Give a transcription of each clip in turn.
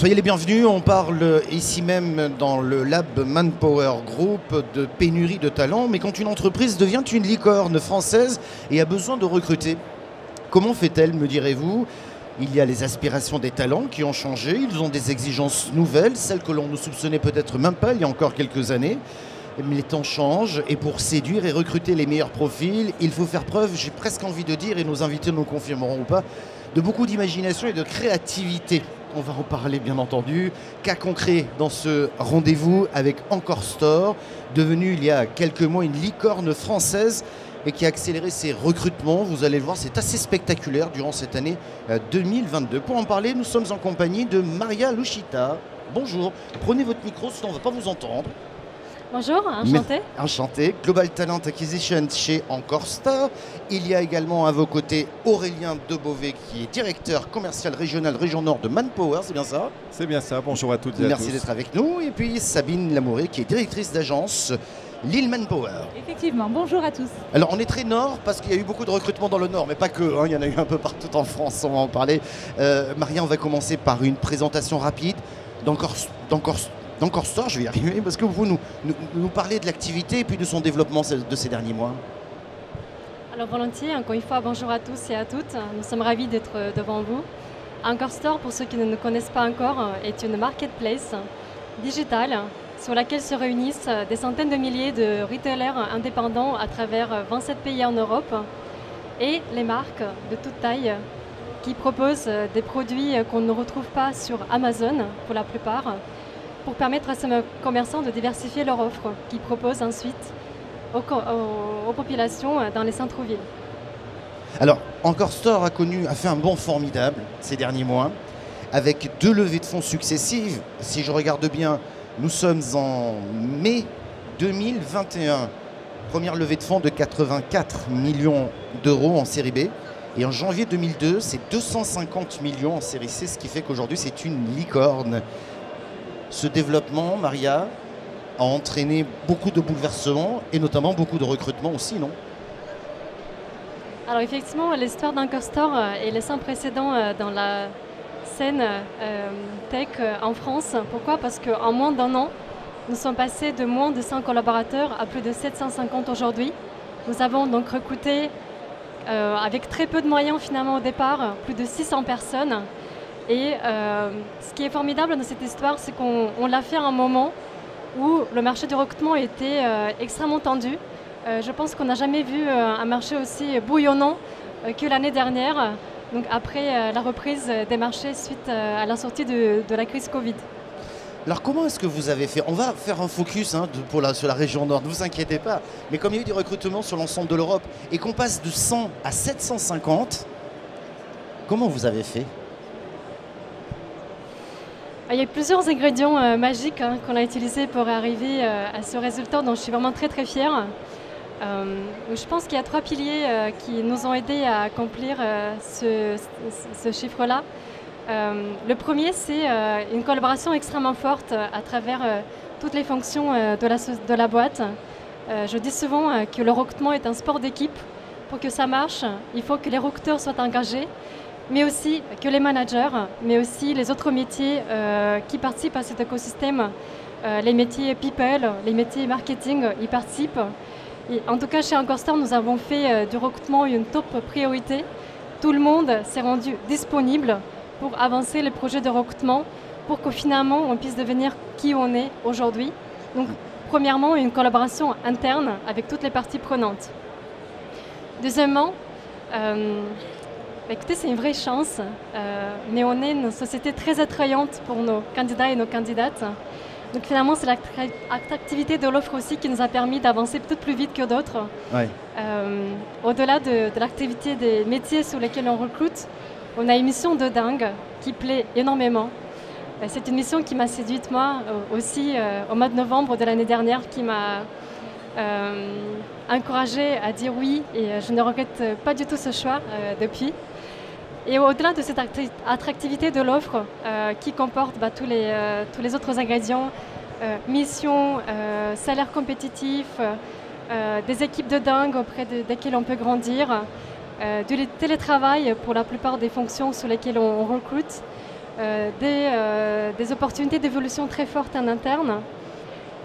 Soyez les bienvenus, on parle ici même dans le Lab Manpower Group de pénurie de talents, mais quand une entreprise devient une licorne française et a besoin de recruter, comment fait-elle, me direz-vous? Il y a les aspirations des talents qui ont changé, ils ont des exigences nouvelles, celles que l'on ne soupçonnait peut-être même pas il y a encore quelques années. Mais les temps changent et pour séduire et recruter les meilleurs profils, il faut faire preuve, j'ai presque envie de dire, et nos invités nous confirmeront ou pas, de beaucoup d'imagination et de créativité. On va en parler bien entendu. Cas concret dans ce rendez-vous avec Encore Store, devenu il y a quelques mois une licorne française et qui a accéléré ses recrutements. Vous allez le voir, c'est assez spectaculaire durant cette année 2022. Pour en parler, nous sommes en compagnie de Maria Louchita. Bonjour, prenez votre micro, sinon on ne va pas vous entendre. Bonjour, enchanté. Enchanté. Global Talent Acquisition chez Encore Store. Il y a également à vos côtés Aurélien Debové qui est directeur commercial régional région Nord de Manpower, c'est bien ça? C'est bien ça, bonjour à toutes et à tous. Merci d'être avec nous. Et puis Sabine Lamouré qui est directrice d'agence Lille Manpower. Effectivement, bonjour à tous. Alors on est très nord parce qu'il y a eu beaucoup de recrutements dans le nord, mais pas que, hein, il y en a eu un peu partout en France, on va en parler. Maria, on va commencer par une présentation rapide d'Encore Store, je vais y arriver, parce que vous nous parlez de l'activité et puis de son développement de ces derniers mois. Alors volontiers, encore une fois, bonjour à tous et à toutes. Nous sommes ravis d'être devant vous. Encore Store, pour ceux qui ne nous connaissent pas encore, est une marketplace digitale sur laquelle se réunissent des centaines de milliers de retailers indépendants à travers 27 pays en Europe et les marques de toute taille qui proposent des produits qu'on ne retrouve pas sur Amazon pour la plupart, pour permettre à ces commerçants de diversifier leur offre qu'ils proposent ensuite aux populations dans les centres-villes. Alors, Encore Store a fait un bond formidable ces derniers mois, avec 2 levées de fonds successives. Si je regarde bien, nous sommes en mai 2021. Première levée de fonds de 84 millions d'euros en série B. Et en janvier 2002, c'est 250 millions en série C, ce qui fait qu'aujourd'hui, c'est une licorne. Ce développement, Maria, a entraîné beaucoup de bouleversements et notamment beaucoup de recrutements aussi, non? Alors effectivement, l'histoire d'Encore Store est le sans précédent dans la scène tech en France. Pourquoi? Parce qu'en moins d'1 an, nous sommes passés de moins de 100 collaborateurs à plus de 750 aujourd'hui. Nous avons donc recruté, avec très peu de moyens finalement au départ, plus de 600 personnes. Et ce qui est formidable dans cette histoire, c'est qu'on l'a fait à un moment où le marché du recrutement était extrêmement tendu. Je pense qu'on n'a jamais vu un marché aussi bouillonnant que l'année dernière, donc après la reprise des marchés suite à la sortie de la crise Covid. Alors comment est-ce que vous avez fait? On va faire un focus sur la région Nord, ne vous inquiétez pas. Mais comme il y a eu des recrutements sur l'ensemble de l'Europe et qu'on passe de 100 à 750, comment vous avez fait? Il y a plusieurs ingrédients magiques qu'on a utilisés pour arriver à ce résultat dont je suis vraiment très très fière. Je pense qu'il y a 3 piliers qui nous ont aidés à accomplir ce chiffre-là. Le premier, c'est une collaboration extrêmement forte à travers toutes les fonctions de la boîte. Je dis souvent que le recrutement est un sport d'équipe. Pour que ça marche, il faut que les recruteurs soient engagés, mais aussi que les managers, mais aussi les autres métiers qui participent à cet écosystème, les métiers people, les métiers marketing, y participent. Et en tout cas, chez Encore Store, nous avons fait du recrutement une top priorité. Tout le monde s'est rendu disponible pour avancer les projets de recrutement, pour que finalement, on puisse devenir qui on est aujourd'hui. Donc, premièrement, une collaboration interne avec toutes les parties prenantes. Deuxièmement, écoutez, c'est une vraie chance, mais on est une société très attrayante pour nos candidats et nos candidates. Donc finalement, c'est l'attractivité de l'offre aussi qui nous a permis d'avancer peut-être plus vite que d'autres. Ouais. Au-delà de l'activité des métiers sur lesquels on recrute, on a une mission de dingue qui plaît énormément. C'est une mission qui m'a séduite moi aussi au mois de novembre de l'année dernière, qui m'a encouragée à dire oui, et je ne regrette pas du tout ce choix depuis. Et au-delà de cette attractivité de l'offre qui comporte tous les autres ingrédients, mission, salaire compétitif, des équipes de dingue auprès desquelles on peut grandir, du télétravail pour la plupart des fonctions sur lesquelles on recrute, des opportunités d'évolution très fortes en interne.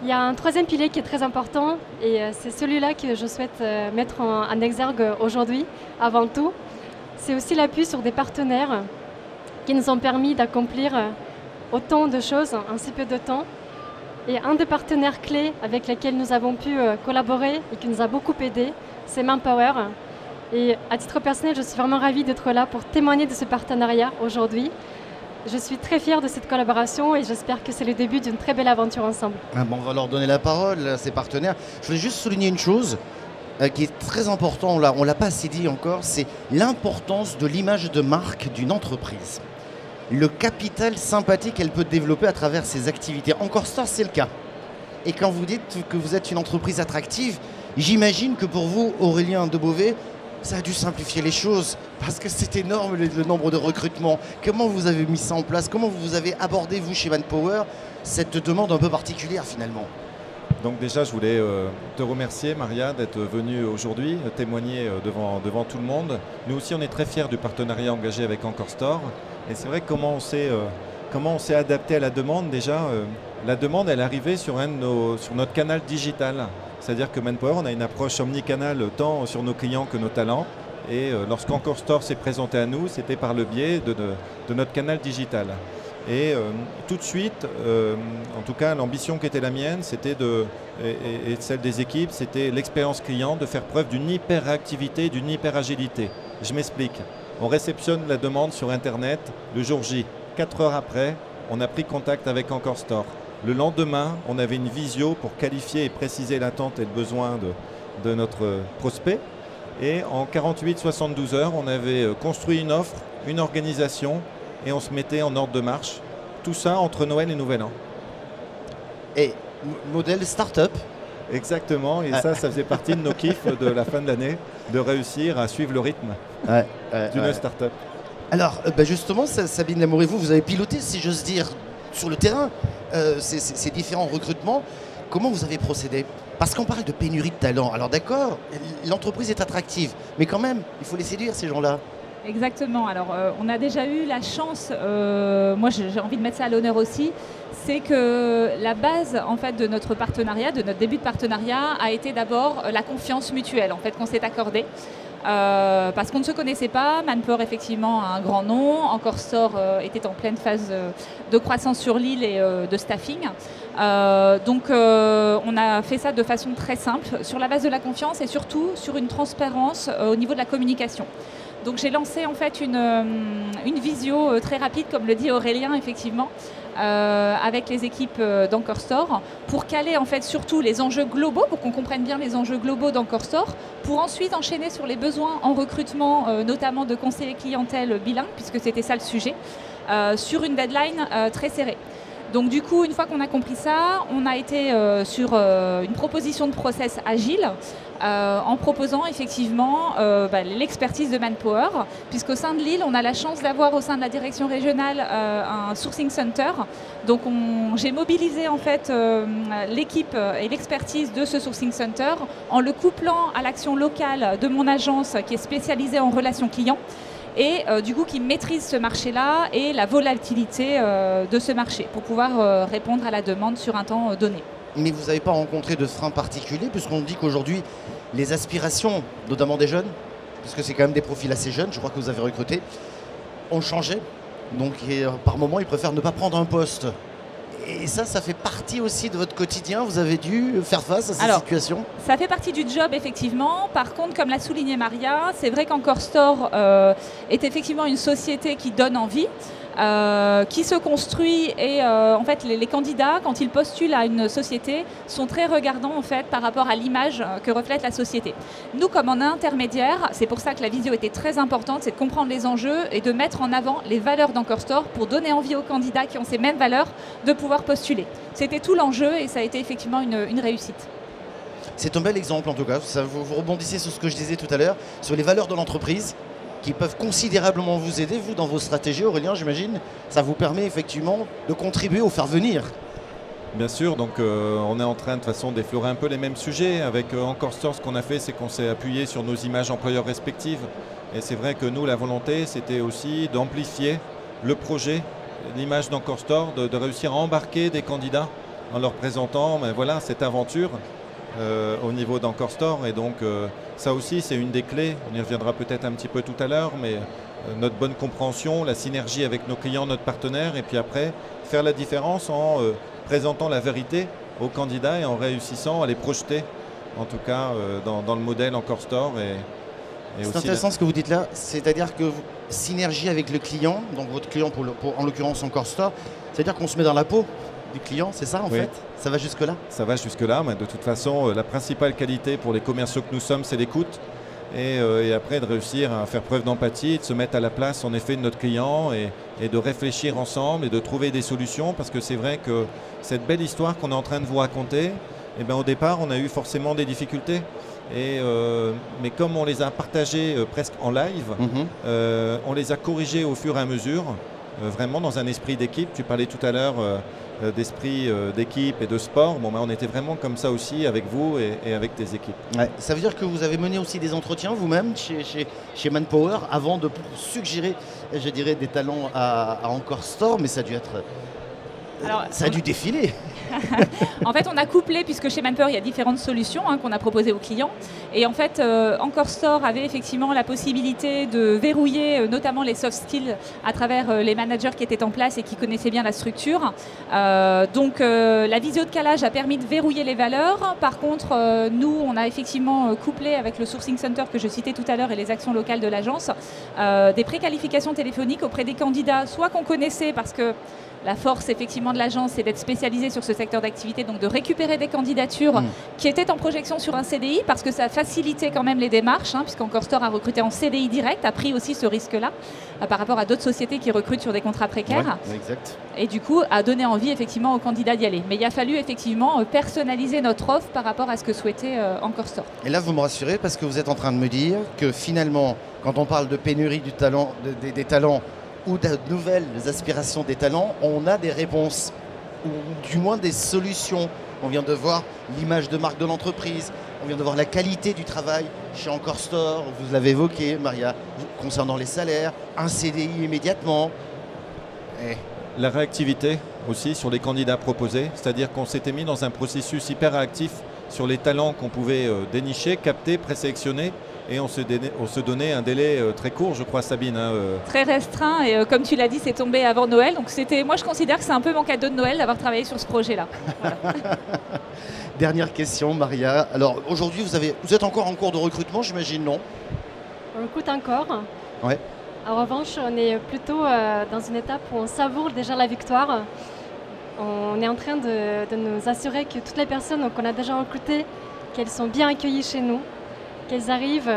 Il y a un troisième pilier qui est très important et c'est celui-là que je souhaite mettre en exergue aujourd'hui, avant tout. C'est aussi l'appui sur des partenaires qui nous ont permis d'accomplir autant de choses en si peu de temps. Et un des partenaires clés avec lesquels nous avons pu collaborer et qui nous a beaucoup aidé, c'est Manpower. Et à titre personnel, je suis vraiment ravie d'être là pour témoigner de ce partenariat aujourd'hui. Je suis très fière de cette collaboration et j'espère que c'est le début d'une très belle aventure ensemble. Ah bon, on va leur donner la parole à ces partenaires. Je voulais juste souligner une chose qui est très importante, on ne l'a pas assez dit encore, c'est l'importance de l'image de marque d'une entreprise. Le capital sympathique qu'elle peut développer à travers ses activités. Encore Store, c'est le cas. Et quand vous dites que vous êtes une entreprise attractive, j'imagine que pour vous, Aurélien de Beauvais, ça a dû simplifier les choses parce que c'est énorme le nombre de recrutements. Comment vous avez mis ça en place? Comment vous avez abordé, vous, chez Manpower, cette demande un peu particulière finalement? Donc déjà, je voulais te remercier, Maria, d'être venue aujourd'hui, témoigner devant tout le monde. Nous aussi, on est très fiers du partenariat engagé avec Encore Store. Et c'est vrai que comment on s'est adapté à la demande. Déjà, la demande, elle arrivait sur notre canal digital. C'est-à-dire que Manpower, on a une approche omnicanale tant sur nos clients que nos talents. Et lorsqu'Encore Store s'est présenté à nous, c'était par le biais de notre canal digital. Et tout de suite, en tout cas, l'ambition qui était la mienne, c'était et celle des équipes, c'était l'expérience client, de faire preuve d'une hyper-réactivité, d'une hyper-agilité. Je m'explique. On réceptionne la demande sur Internet le jour J. 4 heures après, on a pris contact avec Encore Store. Le lendemain, on avait une visio pour qualifier et préciser l'attente et le besoin de notre prospect. Et en 48-72 heures, on avait construit une offre, une organisation, et on se mettait en ordre de marche. Tout ça entre Noël et Nouvel An. Et modèle start-up. Exactement, et ça faisait partie de nos kiffs de la fin de l'année, de réussir à suivre le rythme d'une start-up. Alors, justement, Sabine Lamoureux, vous avez piloté, si j'ose dire, sur le terrain, ces différents recrutements. Comment vous avez procédé? Parce qu'on parle de pénurie de talent. Alors d'accord, l'entreprise est attractive, mais quand même, il faut les séduire, ces gens-là. Exactement. Alors, on a déjà eu la chance, moi j'ai envie de mettre ça à l'honneur aussi, c'est que la base en fait, de notre partenariat, de notre début de partenariat, a été d'abord la confiance mutuelle en fait, qu'on s'est accordée. Parce qu'on ne se connaissait pas, Manpower effectivement a un grand nom, Encore Store était en pleine phase de croissance sur l'île et de staffing. Donc on a fait ça de façon très simple, sur la base de la confiance et surtout sur une transparence au niveau de la communication. Donc j'ai lancé en fait une visio très rapide, comme le dit Aurélien effectivement, avec les équipes d'Encore Store pour caler en fait surtout les enjeux globaux, pour qu'on comprenne bien les enjeux globaux d'Encore Store, pour ensuite enchaîner sur les besoins en recrutement, notamment de conseillers clientèle bilingues, puisque c'était ça le sujet, sur une deadline très serrée. Donc du coup, une fois qu'on a compris ça, on a été sur une proposition de process agile en proposant effectivement l'expertise de Manpower, puisqu'au sein de l'île, on a la chance d'avoir au sein de la direction régionale un sourcing center. Donc j'ai mobilisé en fait l'équipe et l'expertise de ce sourcing center en le couplant à l'action locale de mon agence qui est spécialisée en relations clients. Et du coup qui maîtrise ce marché-là et la volatilité de ce marché pour pouvoir répondre à la demande sur un temps donné. Mais vous n'avez pas rencontré de frein particulier, puisqu'on dit qu'aujourd'hui, les aspirations, notamment des jeunes, puisque c'est quand même des profils assez jeunes, je crois que vous avez recruté, ont changé. Donc par moment, ils préfèrent ne pas prendre un poste. Et ça fait partie aussi de votre quotidien. Vous avez dû faire face à ces situations? Ça fait partie du job, effectivement. Par contre, comme l'a souligné Maria, c'est vrai qu'Encore Store est effectivement une société qui donne envie, qui se construit. Et en fait, les candidats, quand ils postulent à une société, sont très regardants en fait, par rapport à l'image que reflète la société. Nous, comme en intermédiaire, c'est pour ça que la visio était très importante, c'est de comprendre les enjeux et de mettre en avant les valeurs d'Encore Store pour donner envie aux candidats qui ont ces mêmes valeurs de pouvoir postuler. C'était tout l'enjeu et ça a été effectivement une réussite. C'est un bel exemple en tout cas. Vous rebondissez sur ce que je disais tout à l'heure, sur les valeurs de l'entreprise qui peuvent considérablement vous aider, vous, dans vos stratégies, Aurélien, j'imagine. Ça vous permet effectivement de contribuer au faire venir. Bien sûr, donc on est en train de toute façon d'effleurer un peu les mêmes sujets. Avec Encore Store, ce qu'on a fait, c'est qu'on s'est appuyé sur nos images employeurs respectives. Et c'est vrai que nous, la volonté, c'était aussi d'amplifier le projet l'image d'Encore Store, de réussir à embarquer des candidats en leur présentant voilà, cette aventure au niveau d'Encore Store. Et donc ça aussi c'est une des clés, on y reviendra peut-être un petit peu tout à l'heure, mais notre bonne compréhension, la synergie avec nos clients, notre partenaire, et puis après faire la différence en présentant la vérité aux candidats et en réussissant à les projeter en tout cas dans le modèle Encore Store. C'est intéressant ce que vous dites là, c'est-à-dire que synergie avec le client, donc votre client en l'occurrence Encore Store, c'est-à-dire qu'on se met dans la peau du client, c'est ça en fait? Ça va jusque-là? Ça va jusque-là, mais de toute façon, la principale qualité pour les commerciaux que nous sommes, c'est l'écoute. Et après de réussir à faire preuve d'empathie, de se mettre à la place en effet de notre client et de réfléchir ensemble et de trouver des solutions, parce que c'est vrai que cette belle histoire qu'on est en train de vous raconter, eh bien, au départ on a eu forcément des difficultés. Mais comme on les a partagés presque en live, on les a corrigés au fur et à mesure, vraiment dans un esprit d'équipe. Tu parlais tout à l'heure d'esprit d'équipe et de sport. Bon, on était vraiment comme ça aussi avec vous et avec tes équipes. Ouais. Ça veut dire que vous avez mené aussi des entretiens vous-même chez Manpower avant de suggérer, je dirais, des talents à Encore Store, mais ça a dû être... Alors, ça a dû défiler. En fait, on a couplé, puisque chez Manpower, il y a différentes solutions qu'on a proposées aux clients. Et en fait, Encore Store avait effectivement la possibilité de verrouiller notamment les soft skills à travers les managers qui étaient en place et qui connaissaient bien la structure. Donc, la visio de calage a permis de verrouiller les valeurs. Par contre, nous, on a effectivement couplé avec le Sourcing Center que je citais tout à l'heure et les actions locales de l'agence, des préqualifications téléphoniques auprès des candidats, soit qu'on connaissait parce que la force effectivement de l'agence, c'est d'être spécialisée sur ce secteur d'activité, donc de récupérer des candidatures qui étaient en projection sur un CDI, parce que ça facilitait quand même les démarches, puisqu'Encore Store a recruté en CDI direct, a pris aussi ce risque-là par rapport à d'autres sociétés qui recrutent sur des contrats précaires. Ouais, exact. Et du coup, a donné envie effectivement aux candidats d'y aller. Mais il a fallu effectivement personnaliser notre offre par rapport à ce que souhaitait Encore Store. Et là, vous me rassurez parce que vous êtes en train de me dire que finalement, quand on parle de pénurie du talent, des talents, ou de nouvelles aspirations des talents, on a des réponses, ou du moins des solutions. On vient de voir l'image de marque de l'entreprise, on vient de voir la qualité du travail chez Encore Store, vous l'avez évoqué, Maria, concernant les salaires, un CDI immédiatement. La réactivité aussi sur les candidats proposés, c'est-à-dire qu'on s'était mis dans un processus hyper réactif sur les talents qu'on pouvait dénicher, capter, présélectionner. Et on se donnait un délai très court, je crois, Sabine. Très restreint, et comme tu l'as dit, c'est tombé avant Noël. Donc moi, je considère que c'est un peu mon cadeau de Noël d'avoir travaillé sur ce projet-là. Voilà. Dernière question, Maria. Alors, aujourd'hui, vous êtes encore en cours de recrutement, j'imagine, non? On recrute encore. Ouais. En revanche, on est plutôt dans une étape où on savoure déjà la victoire. On est en train de nous assurer que toutes les personnes qu'on a déjà recrutées, qu'elles sont bien accueillies chez nous, qu'elles arrivent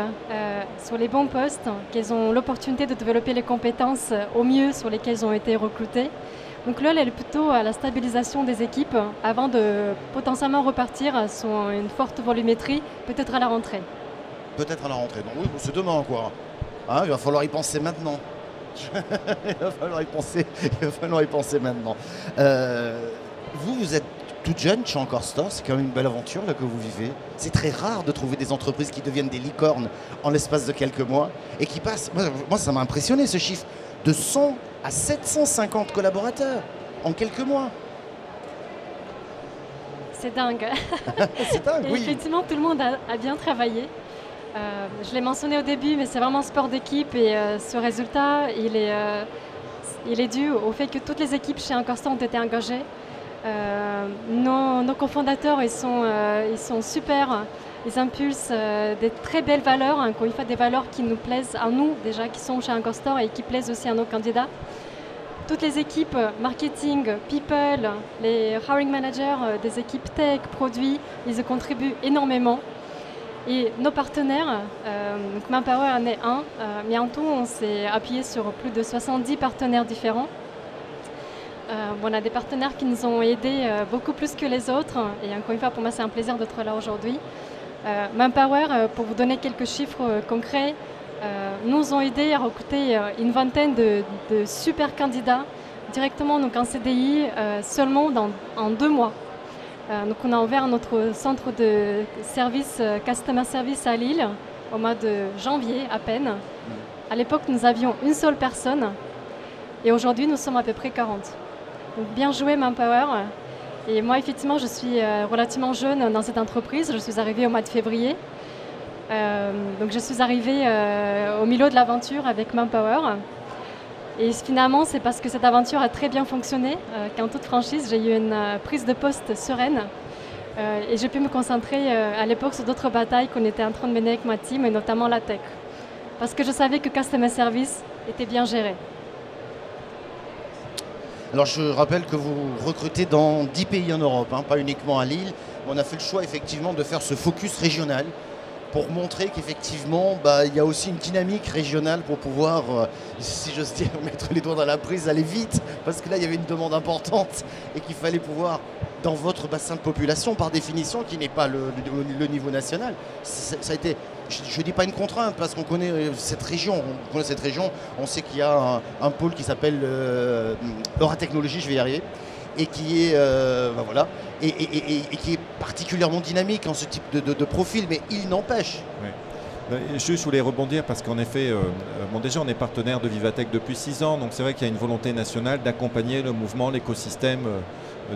sur les bons postes, qu'elles ont l'opportunité de développer les compétences au mieux sur lesquelles elles ont été recrutées. Donc là, elle est plutôt à la stabilisation des équipes avant de potentiellement repartir sur une forte volumétrie, peut-être à la rentrée. Peut-être à la rentrée. Donc oui, c'est demain, quoi. Il va falloir y penser maintenant. Il va falloir y penser maintenant. Vous êtes toute jeune chez Encore Store, c'est quand même une belle aventure là, que vous vivez. C'est très rare de trouver des entreprises qui deviennent des licornes en l'espace de quelques mois et qui passent. Moi, ça m'a impressionné ce chiffre de 100 à 750 collaborateurs en quelques mois. C'est dingue. C'est dingue, oui. Effectivement, tout le monde a bien travaillé. Je l'ai mentionné au début, mais c'est vraiment sport d'équipe et ce résultat, il est dû au fait que toutes les équipes chez Encore Store ont été engagées. Nos cofondateurs, ils sont super, ils impulsent des très belles valeurs, encore une fois des valeurs qui nous plaisent à nous déjà, qui sont chez Encore Store et qui plaisent aussi à nos candidats. Toutes les équipes marketing, people, les hiring managers des équipes tech, produits, ils y contribuent énormément. Et nos partenaires, donc Manpower en est un, mais en tout on s'est appuyé sur plus de 70 partenaires différents. On a des partenaires qui nous ont aidés beaucoup plus que les autres et encore une fois pour moi c'est un plaisir d'être là aujourd'hui. Manpower, pour vous donner quelques chiffres concrets, nous ont aidés à recruter une vingtaine de super candidats directement donc en CDI seulement en 2 mois. Donc on a ouvert notre centre de service, Customer Service à Lille au mois de janvier à peine. À l'époque nous avions une seule personne. Et aujourd'hui, nous sommes à peu près 40. Donc bien joué Manpower. Et moi, effectivement, je suis relativement jeune dans cette entreprise. Je suis arrivée au mois de février. Donc je suis arrivée au milieu de l'aventure avec Manpower. Et finalement, c'est parce que cette aventure a très bien fonctionné qu'en toute franchise, j'ai eu une prise de poste sereine. Et j'ai pu me concentrer à l'époque sur d'autres batailles qu'on était en train de mener avec ma team, et notamment la tech. Parce que je savais que Customer Service était bien géré. Alors je rappelle que vous recrutez dans 10 pays en Europe, hein, pas uniquement à Lille. On a fait le choix effectivement de faire ce focus régional pour montrer qu'effectivement il y a aussi une dynamique régionale pour pouvoir, si j'ose dire, mettre les doigts dans la prise, aller vite, parce que là il y avait une demande importante et qu'il fallait pouvoir, dans votre bassin de population par définition, qui n'est pas le niveau national, ça a été, je ne dis pas une contrainte, parce qu'on connaît cette région, on sait qu'il y a un pôle qui s'appelle Euratechnologie, je vais y arriver, et qui est, voilà, et qui est particulièrement dynamique en ce type de profil, mais il n'empêche. Oui. Je voulais rebondir parce qu'en effet, déjà on est partenaire de Vivatech depuis 6 ans, donc c'est vrai qu'il y a une volonté nationale d'accompagner le mouvement, l'écosystème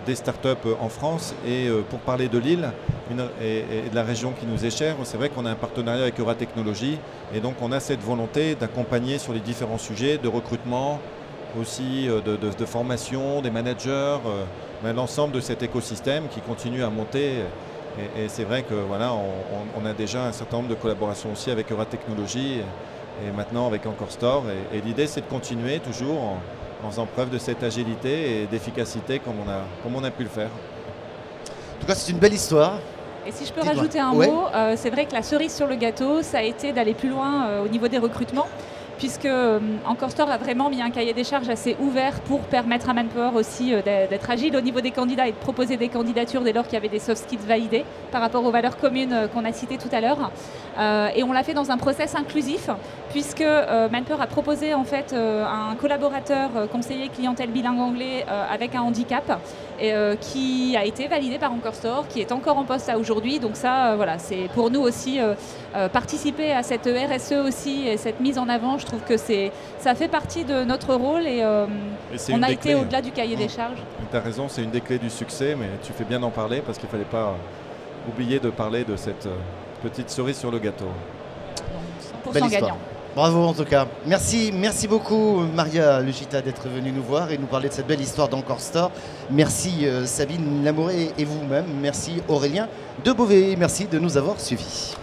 des startups en France. Et pour parler de Lille et de la région qui nous est chère, c'est vrai qu'on a un partenariat avec Euratechnologie, et donc on a cette volonté d'accompagner sur les différents sujets de recrutement, aussi de formation des managers, l'ensemble de cet écosystème qui continue à monter. Et c'est vrai que voilà, on a déjà un certain nombre de collaborations aussi avec Euratechnologie et maintenant avec Encore Store. Et l'idée, c'est de continuer toujours en faisant preuve de cette agilité et d'efficacité comme on a pu le faire. En tout cas, c'est une belle histoire. Et si je peux rajouter un mot, c'est vrai que la cerise sur le gâteau, ça a été d'aller plus loin au niveau des recrutements, puisque Encore Store a vraiment mis un cahier des charges assez ouvert pour permettre à Manpower aussi d'être agile au niveau des candidats et de proposer des candidatures dès lors qu'il y avait des soft skills validés par rapport aux valeurs communes qu'on a citées tout à l'heure. Et on l'a fait dans un process inclusif, puisque Manpower a proposé en fait un collaborateur conseiller clientèle bilingue anglais avec un handicap qui a été validé par Encore Store, qui est encore en poste à aujourd'hui. Donc ça, voilà, c'est pour nous aussi participer à cette RSE aussi et cette mise en avant. Je trouve que ça fait partie de notre rôle et on a été au-delà du cahier des charges. Tu as raison, c'est une des clés du succès, mais tu fais bien d'en parler parce qu'il ne fallait pas oublier de parler de cette petite cerise sur le gâteau. 100% gagnant. Bravo en tout cas. Merci beaucoup Maria Legita d'être venue nous voir et nous parler de cette belle histoire d'Encore Store. Merci Sabine Lamouré et vous-même. Merci Aurélien de Beauvais. Merci de nous avoir suivis.